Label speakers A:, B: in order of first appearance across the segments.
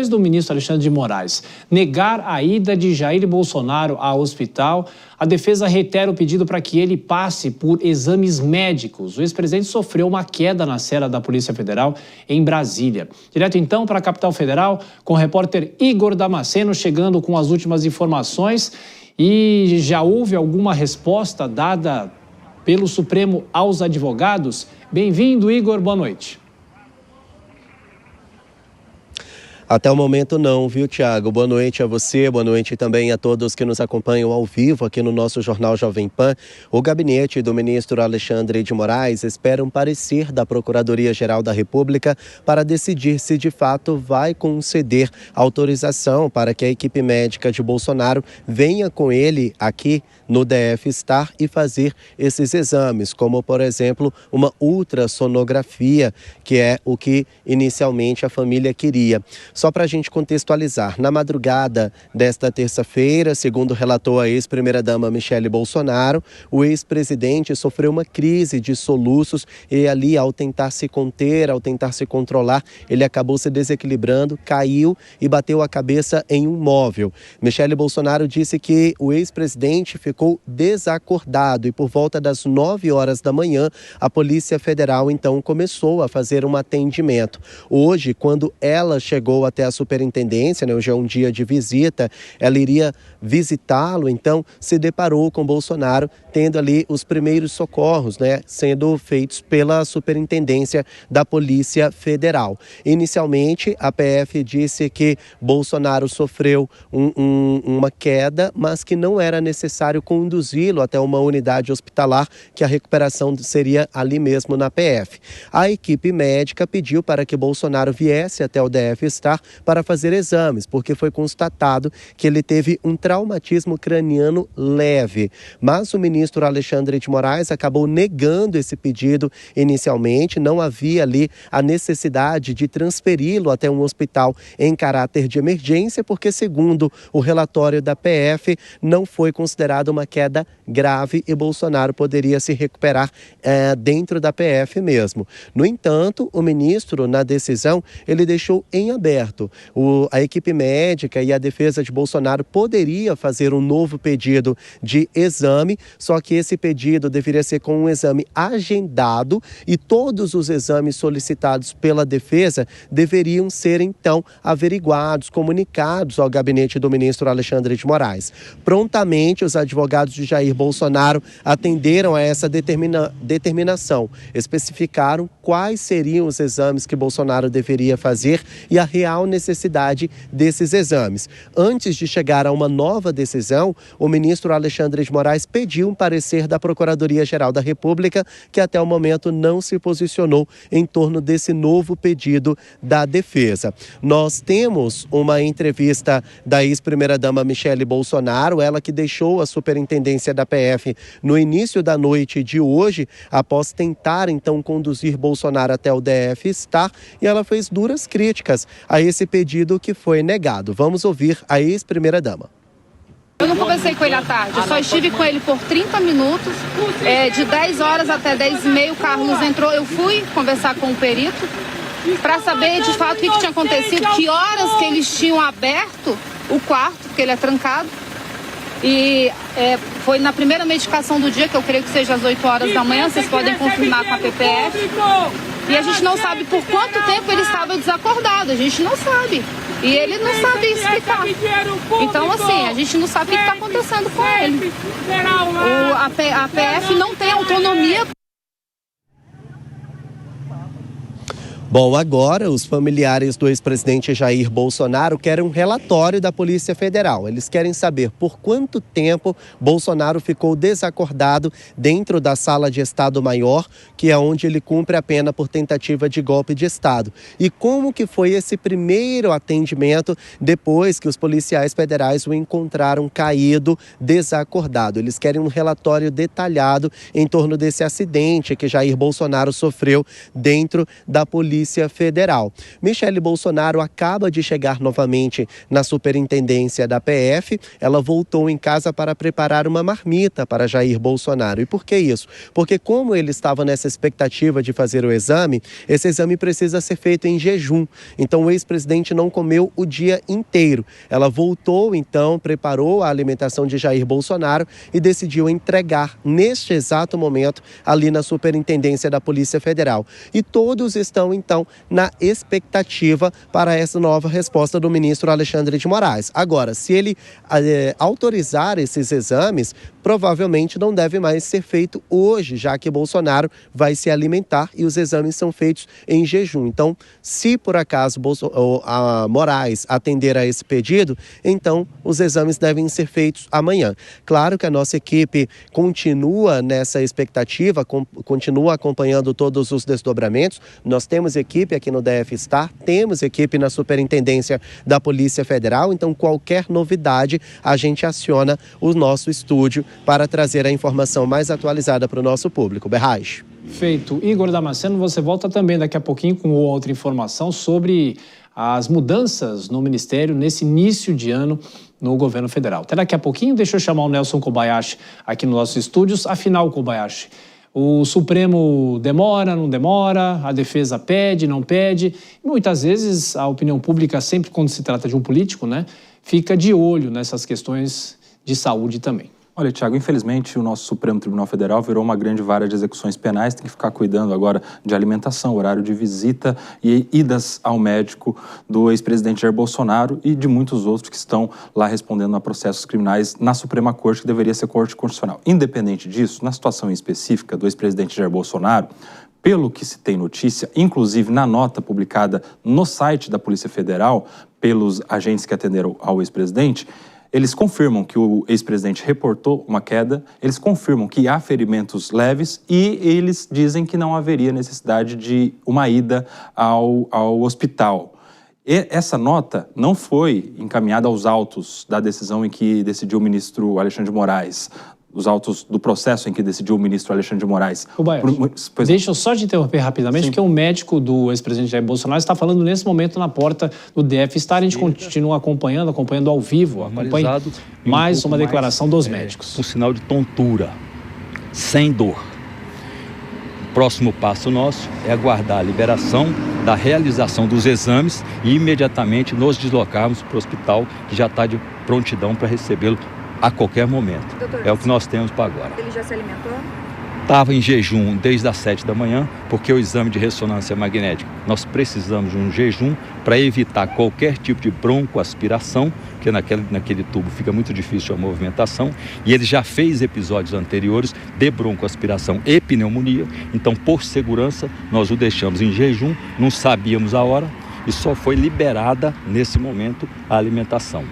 A: do ministro Alexandre de Moraes negar a ida de Jair Bolsonaro ao hospital, a defesa reitera o pedido para que ele passe por exames médicos. O ex-presidente sofreu uma queda na cela da Polícia Federal em Brasília. Direto então para a capital federal, com o repórter Igor Damasceno chegando com as últimas informações. E já houve alguma resposta dada pelo Supremo aos advogados? Bem-vindo, Igor, boa noite.
B: Até o momento não, viu, Tiago? Boa noite a você, boa noite também a todos que nos acompanham ao vivo aqui no nosso Jornal Jovem Pan. O gabinete do ministro Alexandre de Moraes espera um parecer da Procuradoria-Geral da República para decidir se de fato vai conceder autorização para que a equipe médica de Bolsonaro venha com ele aqui no DF Star e fazer esses exames, como, por exemplo, uma ultrassonografia, que é o que inicialmente a família queria. Só para a gente contextualizar, na madrugada desta terça-feira, segundo relatou a ex-primeira-dama Michele Bolsonaro, o ex-presidente sofreu uma crise de soluços e ali, ao tentar se conter, ao tentar se controlar, ele acabou se desequilibrando, caiu e bateu a cabeça em um móvel. Michele Bolsonaro disse que o ex-presidente ficou desacordado e por volta das 9 horas da manhã, a Polícia Federal então começou a fazer um atendimento. Hoje, quando ela chegou até a superintendência, hoje é um dia de visita, ela iria visitá-lo, então se deparou com Bolsonaro tendo ali os primeiros socorros, sendo feitos pela superintendência da Polícia Federal. Inicialmente, a PF disse que Bolsonaro sofreu uma queda, mas que não era necessário conduzi-lo até uma unidade hospitalar, que a recuperação seria ali mesmo na PF. A equipe médica pediu para que Bolsonaro viesse até o DF Star para fazer exames, porque foi constatado que ele teve um traumatismo craniano leve. Mas o ministro Alexandre de Moraes acabou negando esse pedido inicialmente, não havia ali a necessidade de transferi-lo até um hospital em caráter de emergência, porque segundo o relatório da PF, não foi considerado uma queda grave e Bolsonaro poderia se recuperar dentro da PF mesmo. No entanto, o ministro, na decisão, ele deixou em aberto. A equipe médica e a defesa de Bolsonaro poderia fazer um novo pedido de exame, só que esse pedido deveria ser com um exame agendado e todos os exames solicitados pela defesa deveriam ser, então, averiguados, comunicados ao gabinete do ministro Alexandre de Moraes. Prontamente, os advogados de Jair Bolsonaro atenderam a essa determinação, especificaram quais seriam os exames que Bolsonaro deveria fazer e a real necessidade desses exames. Antes de chegar a uma nova decisão, o ministro Alexandre de Moraes pediu um parecer da Procuradoria-Geral da República, que até o momento não se posicionou em torno desse novo pedido da defesa. Nós temos uma entrevista da ex-primeira-dama Michele Bolsonaro, ela que deixou a superintendência da PF no início da noite de hoje, após tentar então conduzir Bolsonaro até o DF Star, e ela fez duras críticas a esse pedido que foi negado. Vamos ouvir a ex-primeira-dama.
C: Eu não conversei com ele à tarde, eu só estive com ele por 30 minutos, de 10 horas até 10h30 o Carlos entrou, eu fui conversar com o perito para saber de fato o que tinha acontecido, que horas que eles tinham aberto o quarto, porque ele é trancado, e foi na primeira medicação do dia, que eu creio que seja às 8 horas da manhã, vocês podem confirmar com a PPF, e a gente não sabe por quanto tempo ele estava desacordado, a gente não sabe. E ele não sabe explicar. Então, assim, a gente não sabe o que está acontecendo com ele. A PF não tem autonomia.
B: Bom, agora os familiares do ex-presidente Jair Bolsonaro querem um relatório da Polícia Federal. Eles querem saber por quanto tempo Bolsonaro ficou desacordado dentro da sala de Estado-Maior, que é onde ele cumpre a pena por tentativa de golpe de Estado. E como que foi esse primeiro atendimento depois que os policiais federais o encontraram caído, desacordado. Eles querem um relatório detalhado em torno desse acidente que Jair Bolsonaro sofreu dentro da Polícia Polícia Federal. Michele Bolsonaro acaba de chegar novamente na superintendência da PF. Ela voltou em casa para preparar uma marmita para Jair Bolsonaro. E por que isso? Porque como ele estava nessa expectativa de fazer o exame, esse exame precisa ser feito em jejum. Então o ex-presidente não comeu o dia inteiro. Ela voltou, então, preparou a alimentação de Jair Bolsonaro e decidiu entregar neste exato momento ali na superintendência da Polícia Federal. E todos estão, então, na expectativa para essa nova resposta do ministro Alexandre de Moraes. Agora, se ele autorizar esses exames, provavelmente não deve mais ser feito hoje, já que Bolsonaro vai se alimentar e os exames são feitos em jejum. Então, se por acaso a Moraes atender a esse pedido, então os exames devem ser feitos amanhã. Claro que a nossa equipe continua nessa expectativa, continua acompanhando todos os desdobramentos. Nós temos equipe aqui no DF Star, temos equipe na Superintendência da Polícia Federal, então qualquer novidade a gente aciona o nosso estúdio para trazer a informação mais atualizada para o nosso público. Berrais.
A: Feito. Igor Damasceno, você volta também daqui a pouquinho com outra informação sobre as mudanças no Ministério nesse início de ano no governo federal. Até daqui a pouquinho, deixa eu chamar o Nelson Kobayashi aqui nos nossos estúdios. Afinal, Kobayashi, o Supremo demora, não demora, a defesa pede, não pede. E muitas vezes a opinião pública, sempre quando se trata de um político, né, fica de olho nessas questões de saúde também.
D: Olha, Tiago, infelizmente o nosso Supremo Tribunal Federal virou uma grande vara de execuções penais, tem que ficar cuidando agora de alimentação, horário de visita e idas ao médico do ex-presidente Jair Bolsonaro e de muitos outros que estão lá respondendo a processos criminais na Suprema Corte, que deveria ser Corte Constitucional. Independente disso, na situação específica do ex-presidente Jair Bolsonaro, pelo que se tem notícia, inclusive na nota publicada no site da Polícia Federal pelos agentes que atenderam ao ex-presidente, eles confirmam que o ex-presidente reportou uma queda, eles confirmam que há ferimentos leves e eles dizem que não haveria necessidade de uma ida ao hospital. E essa nota não foi encaminhada aos autos da decisão em que decidiu o ministro Alexandre de Moraes, os autos do processo em que decidiu o ministro Alexandre de Moraes.
A: Deixa eu só te interromper rapidamente,
D: Sim.
A: porque o médico do ex-presidente Jair Bolsonaro está falando nesse momento na porta do DF Star. A gente continua acompanhando ao vivo, acompanha mais uma declaração dos médicos.
E: Um sinal de tontura, sem dor. O próximo passo nosso é aguardar a liberação da realização dos exames e imediatamente nos deslocarmos para o hospital, que já está de prontidão para recebê-lo a qualquer momento. Doutor, é o que nós temos para agora.
F: Ele já se alimentou?
E: Estava em jejum desde as 7 da manhã, porque o exame de ressonância magnética, nós precisamos de um jejum para evitar qualquer tipo de broncoaspiração, porque naquele tubo fica muito difícil a movimentação, e ele já fez episódios anteriores de broncoaspiração e pneumonia, então por segurança nós o deixamos em jejum, não sabíamos a hora e só foi liberada nesse momento a alimentação.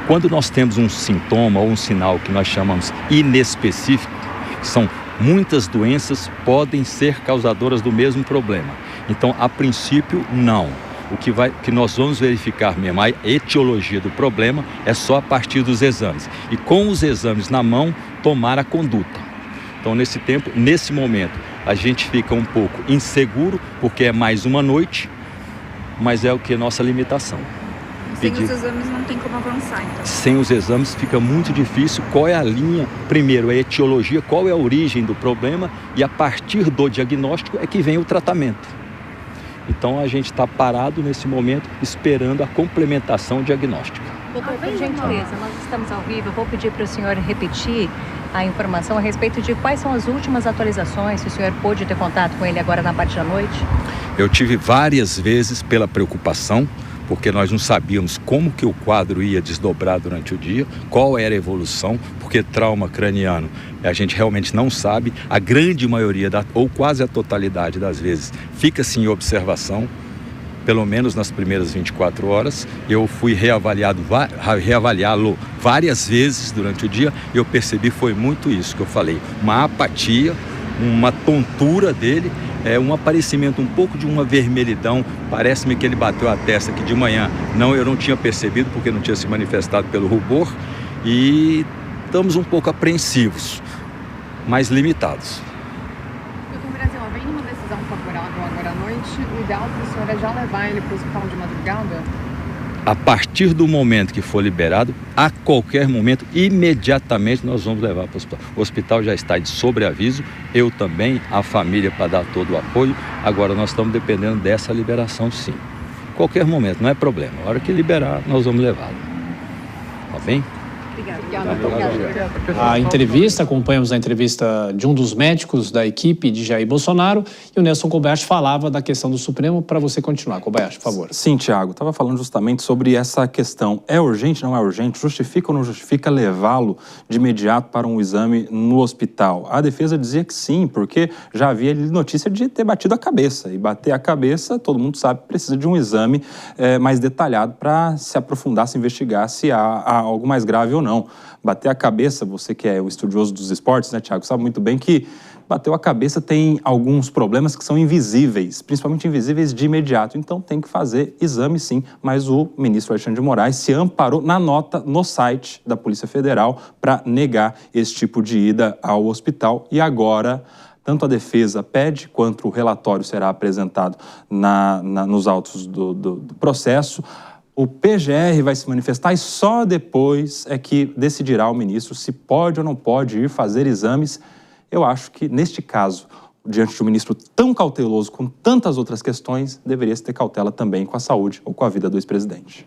E: Quando nós temos um sintoma ou um sinal que nós chamamos inespecífico, que são muitas doenças podem ser causadoras do mesmo problema. Então, a princípio, não. O que nós vamos verificar mesmo, a etiologia do problema, é só a partir dos exames. E com os exames na mão, tomar a conduta. Então, nesse momento, a gente fica um pouco inseguro, porque é mais uma noite, mas é o que é nossa limitação.
F: Sem os exames não tem como avançar, então.
E: Sem os exames fica muito difícil. Qual é a linha? Primeiro, a etiologia, qual é a origem do problema e a partir do diagnóstico é que vem o tratamento. Então a gente está parado nesse momento esperando a complementação diagnóstica.
G: Doutor, por gentileza, nós estamos ao vivo. Eu vou pedir para o senhor repetir a informação a respeito de quais são as últimas atualizações, se o senhor pôde ter contato com ele agora na parte da noite.
E: Eu tive várias vezes pela preocupação, porque nós não sabíamos como que o quadro ia desdobrar durante o dia, qual era a evolução, porque trauma craniano a gente realmente não sabe, a grande maioria, ou quase a totalidade das vezes, fica-se em observação, pelo menos nas primeiras 24 horas. Eu fui reavaliá-lo várias vezes durante o dia e eu percebi foi muito isso que eu falei, uma apatia, uma tontura dele, um aparecimento um pouco de uma vermelhidão, parece-me que ele bateu a testa aqui de manhã, eu não tinha percebido porque não tinha se manifestado pelo rubor e estamos um pouco apreensivos. mais limitados.
H: Doutor Brasil, vem numa decisão favorável agora à noite, o ideal para o senhor é já levar ele para o hospital de madrugada?
E: A partir do momento que for liberado, a qualquer momento, imediatamente nós vamos levar para o hospital. O hospital já está de sobreaviso, eu também, a família para dar todo o apoio. Agora nós estamos dependendo dessa liberação, sim. Qualquer momento, não é problema. A hora que liberar, nós vamos levá-lo. Tá bem?
A: A entrevista, acompanhamos a entrevista de um dos médicos da equipe de Jair Bolsonaro e o Nelson Kobayashi falava da questão do Supremo. Para você continuar, Kobayashi, por favor.
D: Sim, Tiago, estava falando justamente sobre essa questão. É urgente, não é urgente? Justifica ou não justifica levá-lo de imediato para um exame no hospital? A defesa dizia que sim, porque já havia notícia de ter batido a cabeça. E bater a cabeça, todo mundo sabe, precisa de um exame mais detalhado para se aprofundar, se investigar se há algo mais grave ou não. Bater a cabeça, você que é o estudioso dos esportes, né, Tiago, sabe muito bem que bateu a cabeça tem alguns problemas que são invisíveis, principalmente invisíveis de imediato. Então tem que fazer exame sim, mas o ministro Alexandre de Moraes se amparou na nota no site da Polícia Federal para negar esse tipo de ida ao hospital. E agora, tanto a defesa pede, quanto o relatório será apresentado nos autos do processo, o PGR vai se manifestar e só depois é que decidirá o ministro se pode ou não pode ir fazer exames. Eu acho que, neste caso, diante de um ministro tão cauteloso com tantas outras questões, deveria se ter cautela também com a saúde ou com a vida do ex-presidente.